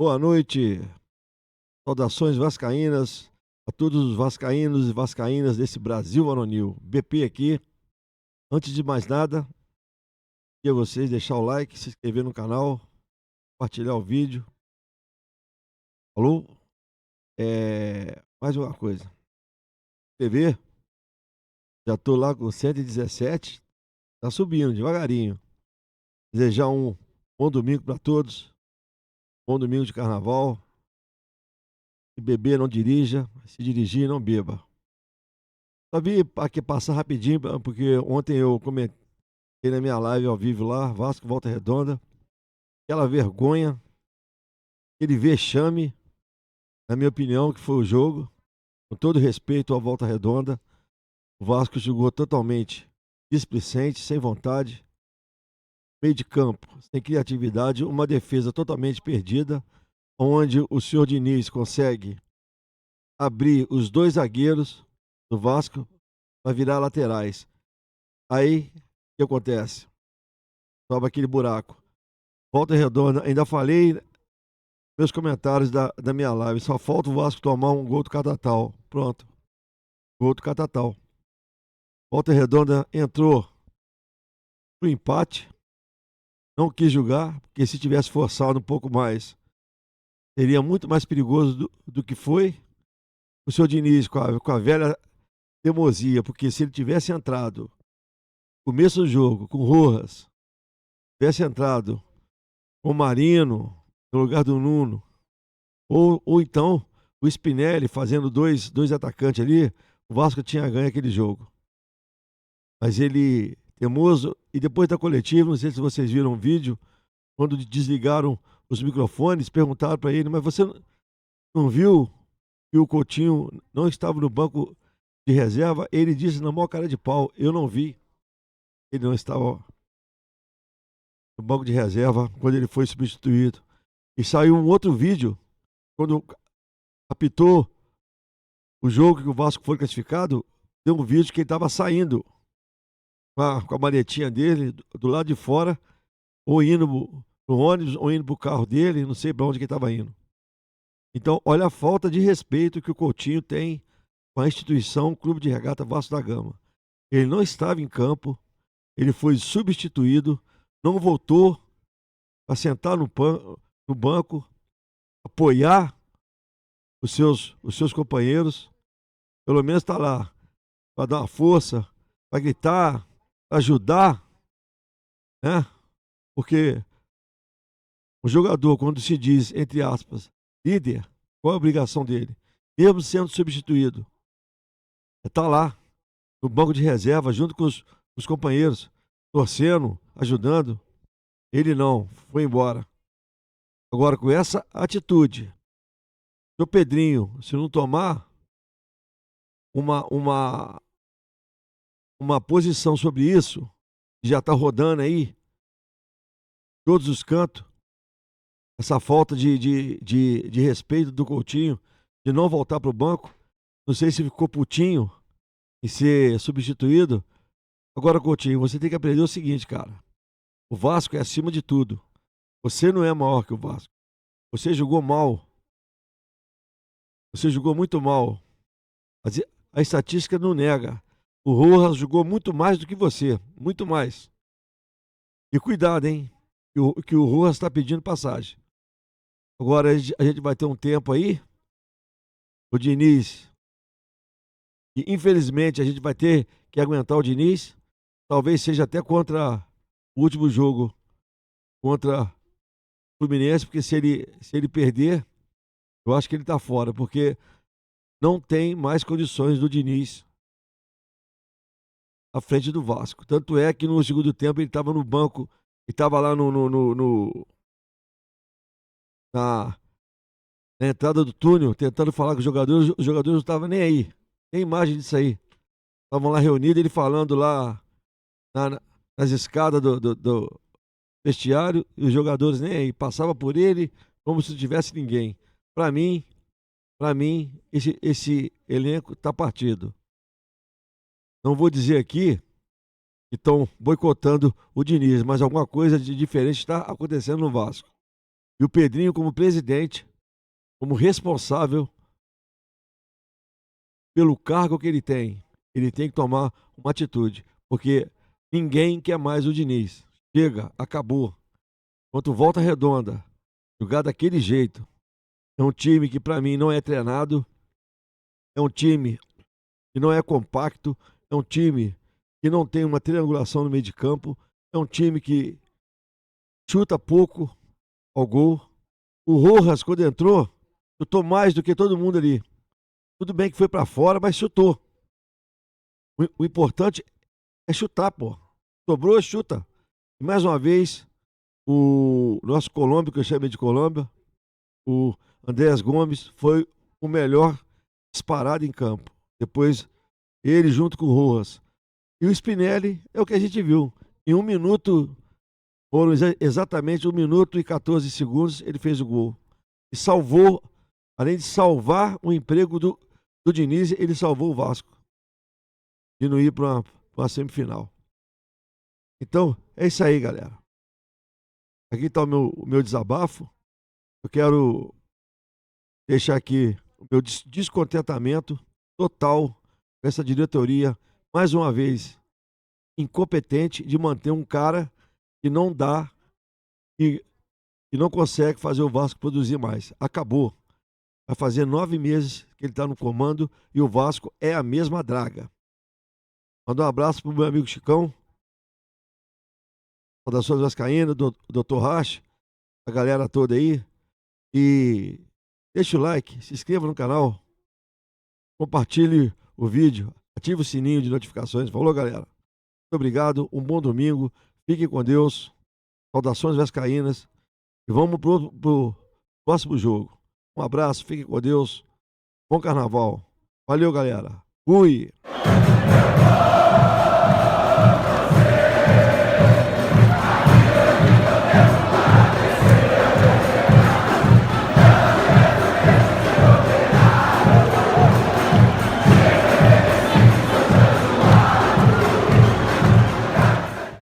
Boa noite, saudações vascaínas a todos os vascaínos e vascaínas desse Brasil varonil. BP aqui. Antes de mais nada, queria vocês deixar o like, se inscrever no canal, compartilhar o vídeo. Falou? Mais uma coisa. TV, já tô lá com 117, tá subindo devagarinho. Desejar um bom domingo para todos, bom domingo de carnaval. Se beber, não dirija, se dirigir, não beba. Só vim aqui passar rapidinho, porque ontem eu comentei na minha live ao vivo lá, Vasco Volta Redonda. Aquela vergonha, aquele vexame, na minha opinião, que foi o jogo. Com todo respeito à Volta Redonda, o Vasco jogou totalmente displicente, sem vontade, meio de campo, sem criatividade, uma defesa totalmente perdida, onde o senhor Diniz consegue abrir os dois zagueiros do Vasco para virar laterais. Aí, o que acontece? Sobe aquele buraco. Volta Redonda, ainda falei meus comentários da minha live. Só falta o Vasco tomar um gol do Catatal. Pronto. Gol do Catatal. Volta Redonda entrou pro empate. Não quis jogar, porque se tivesse forçado um pouco mais, seria muito mais perigoso do que foi. O seu Diniz, com a velha teimosia, porque se ele tivesse entrado no começo do jogo com o Rojas, tivesse entrado com o Marino no lugar do Nuno, ou então o Spinelli fazendo dois atacantes ali, o Vasco tinha ganho aquele jogo. Mas ele, teimoso, e depois da coletiva, não sei se vocês viram o vídeo, quando desligaram os microfones, perguntaram para ele, mas você não viu que o Coutinho não estava no banco de reserva? Ele disse na maior cara de pau, eu não vi. Ele não estava no banco de reserva quando ele foi substituído. E saiu um outro vídeo, quando apitou o jogo que o Vasco foi classificado, deu um vídeo que ele estava saindo com a maletinha dele, do lado de fora, ou indo pro ônibus, ou indo pro carro dele, não sei para onde que ele estava indo. Então, olha a falta de respeito que o Coutinho tem com a instituição Clube de Regata Vasco da Gama. Ele não estava em campo, ele foi substituído, não voltou a sentar no banco, apoiar os seus companheiros, pelo menos está lá, para dar uma força, para gritar, pra ajudar, né? Porque o jogador, quando se diz, entre aspas, líder, qual é a obrigação dele? Mesmo sendo substituído, é estar lá, no banco de reserva, junto com os companheiros, torcendo, ajudando. Ele não, foi embora. Agora, com essa atitude, o Pedrinho, se não tomar uma, uma, uma posição sobre isso, já está rodando aí, todos os cantos, essa falta de respeito do Coutinho, de não voltar para o banco. Não sei se ficou putinho em ser substituído. Agora, Coutinho, você tem que aprender o seguinte, cara. O Vasco é acima de tudo. Você não é maior que o Vasco. Você jogou mal. Você jogou muito mal. A estatística não nega. O Rojas jogou muito mais do que você. Muito mais. E cuidado, hein? Que o Rojas está pedindo passagem. Agora a gente vai ter um tempo aí. O Diniz. E infelizmente a gente vai ter que aguentar o Diniz. Talvez seja até contra o último jogo. Contra o Fluminense. Porque se ele perder, eu acho que ele tá fora. Porque não tem mais condições do Diniz à frente do Vasco. Tanto é que no segundo tempo ele estava no banco, ele estava lá na, na entrada do túnel, tentando falar com os jogadores não estavam nem aí. Tem imagem disso aí. Estavam lá reunidos, ele falando lá nas escadas do vestiário, e os jogadores nem aí. Passava por ele como se não tivesse ninguém. Para mim, esse elenco está partido. Não vou dizer aqui que estão boicotando o Diniz, mas alguma coisa de diferente está acontecendo no Vasco. E o Pedrinho, como presidente, como responsável pelo cargo que ele tem que tomar uma atitude, porque ninguém quer mais o Diniz. Chega, acabou. Quanto Volta Redonda, jogar daquele jeito, é um time que para mim não é treinado, é um time que não é compacto, é um time que não tem uma triangulação no meio de campo, é um time que chuta pouco ao gol. O Rojas, quando entrou, chutou mais do que todo mundo ali. Tudo bem que foi para fora, mas chutou. O importante é chutar, pô. Sobrou, chuta. E mais uma vez, o nosso Colômbia, que eu chamei de Colômbia, o Andrés Gomes, foi o melhor disparado em campo. Depois, ele junto com o Rojas. E o Spinelli é o que a gente viu. Em 1 minuto, foram exatamente 1 minuto e 14 segundos, ele fez o gol. E salvou, além de salvar o emprego do Diniz, ele salvou o Vasco de não ir para uma semifinal. Então, é isso aí, galera. Aqui está o meu desabafo. Eu quero deixar aqui o meu descontentamento total com essa diretoria, mais uma vez, incompetente de manter um cara que não dá e não consegue fazer o Vasco produzir mais. Acabou. Vai fazer 9 meses que ele está no comando e o Vasco é a mesma draga. Mandar um abraço pro meu amigo Chicão, Saudações Vascaínas, Dr. Racha, a galera toda aí. E deixa o like, se inscreva no canal, compartilhe o vídeo, ative o sininho de notificações. Falou, galera. Muito obrigado, um bom domingo, fiquem com Deus, saudações vascaínas e vamos pro próximo jogo. Um abraço, fiquem com Deus, bom carnaval. Valeu, galera. Fui!